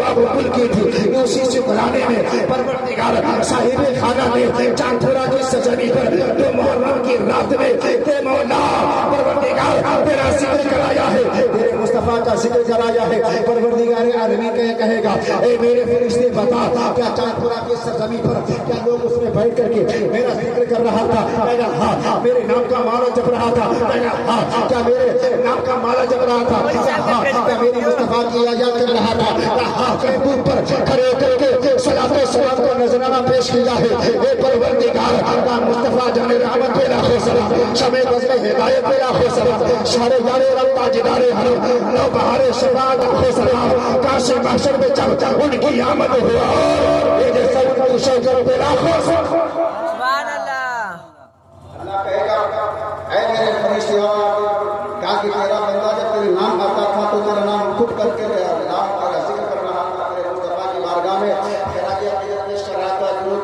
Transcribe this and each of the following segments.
قبول کی تھی اسی سے بلانے میں پروردگار صاحب خانہ نے چاندپورہ کی سجنی پر تو محرم کی رات میں تے مولا پروردگار تیرا ذکر کرایا ہے، تیرے مصطفیٰ کا ذکر کرایا ہے۔ پروردگار عالمین کہے گا اے میرے فرشتے بتا کیا چاندپورہ کی سرزمین پر کیا لوگ اس میں بیٹھ کر کے میرا ذکر کر رہا تھا؟ کہا ہاں۔ میرے نام کا مالا جپ رہا تھا؟ کہا ہاں۔ کیا میرے نام کا مالا جپ رہا تھا؟ ہاں۔ کیا میری مصطفیٰ کی یاد کر رہا تھا؟ محبوب پر کھڑے کر کے صلاۃ و سلام کا نذرانہ پیش کیا ہے۔ اے پروردگار کا مصطفیٰ جان رحمت پہ لاکھوں سلام، شمع بزم ہدایت پہ لاکھوں سلام، شار یار رب تاجدار حرم نو بہار شفاعت لاکھوں سلام۔ کاش محشر میں جب ان کی آمد ہوا یہ سب کو شوکر پہ لاکھوں سلام۔ سبحان اللہ۔ اللہ کہے گا اے میرے فرشتے کہا کہ تیرا بندہ جب تیرے نام آتا تھا تو تیرا نام خود کر کے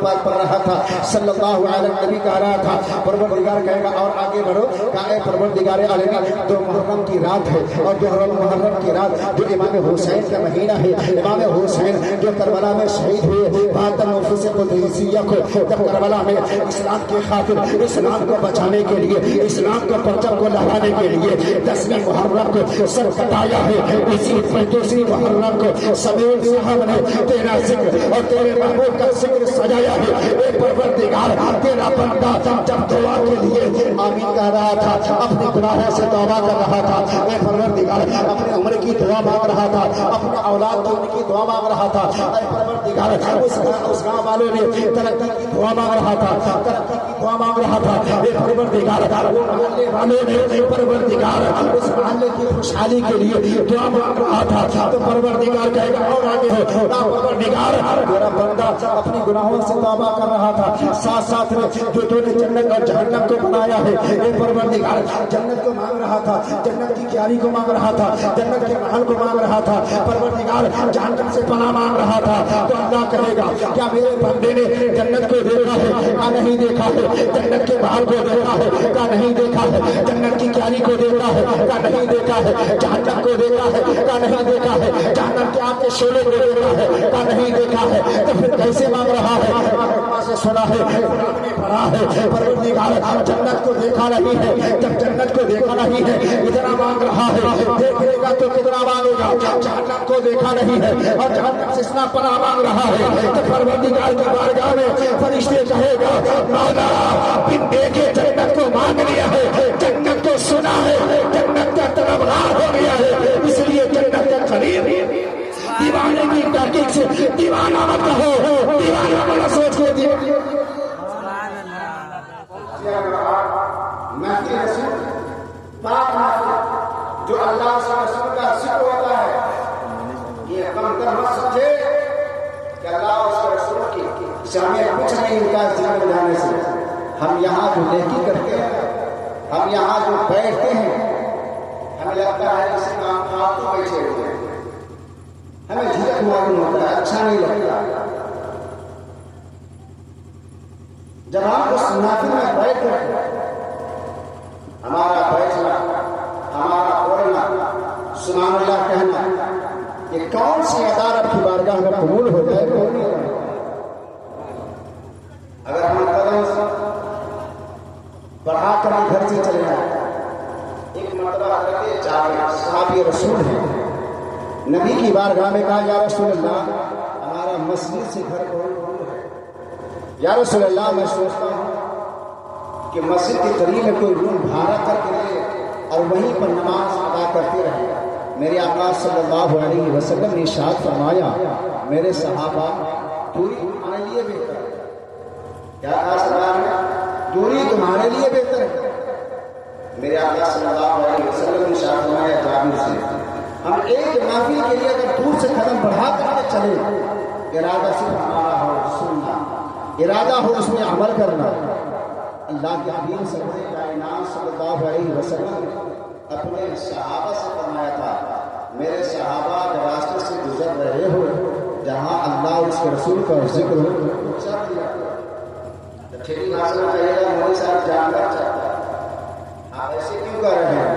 پاک پڑھ رہا تھا، صلی اللہ علیہ نبی کہہ رہا تھا۔ پروردگار کہے گا اور آگے بڑھو، کہ اے پروردگار عالمین جو محرم کی رات ہے اور جو محرم کی رات جو امام حسین کا مہینہ ہے، امام حسین جو کربلا میں شہید ہوئے، بہتر نفوس قدسیہ کو جب کربلا میں اسلام کی خاطر اسلام کو بچانے کے لیے، اسلام کو پرچم کو لہرانے کے لیے 10ویں محرم کو سر کٹایا ہے، اسی 25 محرم کو سمیر صاحب نے تیرا ذکر اور تیرے محبوب کا ذکر سجایا ہے۔ اے پروردگار تیرا بندہ جب دعا کے لیے آمین کہہ رہا تھا، اپنے گناہوں سے توبہ کر رہا تھا، اے پروردگار اپنے عمر کی دعا مانگ رہا تھا، اپنے اولاد کی دعا مانگ رہا تھا، اے پروردگار اس گاؤں والوں نے ترقی کی دعا مانگ رہا تھا، ترقی کی دعا مانگ رہا تھا، اے پروردگار وہ محلے والوں نے پروردگار اس محلے کی خوشحالی کے لیے دعا مانگ رہا تھا، تو پروردگار کہے گا اور آگے ہو، پروردگار تیرا بندہ اپنے گناہوں سے توبہ کر رہا تھا، ساتھ ساتھ میں جو تو نے جنت اور جہنم کو بنایا ہے، اے پروردگار جنت کو مانگ رہا تھا، جنت کی کیاری کو مانگ رہا تھا، جنت کے محل کو مانگ رہا تھا، پروردگار جہنم سے پناہ مانگ رہا تھا، تو اللہ کہے گا کیا میرے بندے نے جنت کو دیکھا ہے؟ کیا نہیں دیکھا ہے؟ جنت کے محل کو دیکھا ہے؟ کیا نہیں دیکھا ہے؟ جنت کی کیاری کو دیکھا ہے؟ کیا نہیں دیکھا ہے؟ جہنم کو دیکھا ہے؟ کیا نہیں دیکھا ہے؟ جہنم کے آپ کے شعلے کو دیکھا ہے؟ کیا نہیں دیکھا ہے؟ تو پھر کیسے مانگ رہا ہے؟ سے سنا ہے، قرآن میں پڑھا ہے، پروردگار جنت کو دیکھا نہیں ہے، جب جنت کو دیکھا نہیں ہے اتنا مانگ رہا ہے، دیکھ لے گا تو کتنا مانگے گا؟ جہنم کو دیکھا نہیں ہے اور جہنم سے اتنا پناہ مانگ رہا ہے، تو پروردگار کی بارگاہ میں فرشتے کہے گا مولا بن دیکھے جنت کو مانگ لیا ہے، جنت کو سنا ہے، جنت کا طلبگار ہو گیا ہے، اس لیے جنت کا قریب دیوانے کی تحقیق سے دیوانہ مت کہو، دیوانہ بڑا سوچ کے دیو۔ مہدی رسول پاک جو اللہ سے رسول کا ذکر ہوتا ہے، یہ کم کر مت سمجھے کہ اللہ اور اس کے رسول کی شامل کچھ نہیں ہوتا ذکر جانے سے۔ ہم یہاں جو نیکی کرتے ہیں، ہم یہاں جو بیٹھتے ہیں، ہمیں لگتا ہے کسی کام فالتو بیٹھے ہوئے ہیں، ہمیں جھجک معلوم ہوتا ہے، اچھا نہیں لگتا۔ جب ہم اس محفل میں بیٹھ کر ہمارا بیٹھنا، ہمارا پڑھنا، سبحان اللہ کہنا، یہ کون سی ادا رب کی بارگاہ میں قبول ہو جائے گا؟ اگر ہم قدم بڑھا کر گھر سے چلے جائیں، ایک مرتبہ حضرت جابر صحابی رسول ہیں، نبی کی بارگاہ میں کہا یا رسول اللہ ہمارا مسجد سے گھر بہت دور ہے، یا رسول اللہ میں سوچتا ہوں کہ مسجد کے قریب میں کوئی روم بھاڑا کر کے لے اور وہیں پر نماز ادا کرتے رہے۔ میرے آقا صلی اللہ علیہ وسلم نے ارشاد فرمایا میرے صحابہ دوری تمہارے لیے بہتر ہے۔ کیا کہا صحابہ نے؟ دوری تمہارے لیے بہتر ہے۔ میرے آقا صلی اللہ علیہ وسلم نے ارشاد فرمایا جابر سے ہم ایک محفل کے لیے اگر دور سے قدم بڑھا کر کے چلے، ارادہ صرف ہمارا ہو سننا، ارادہ ہو اس میں عمل کرنا۔ اللہ کے حبیب سرور کائنات صلی اللہ علیہ وسلم نے اپنے صحابہ سے فرمایا تھا میرے صحابہ جب راستے سے گزر رہے ہو جہاں اللہ اور اس کے رسول کا ذکر ہو چل دیا۔ ٹھیک بھاشا میں کہیے گا مودی صاحب جان کر چاہتا ہے، آپ ایسے کیوں کر رہے ہیں؟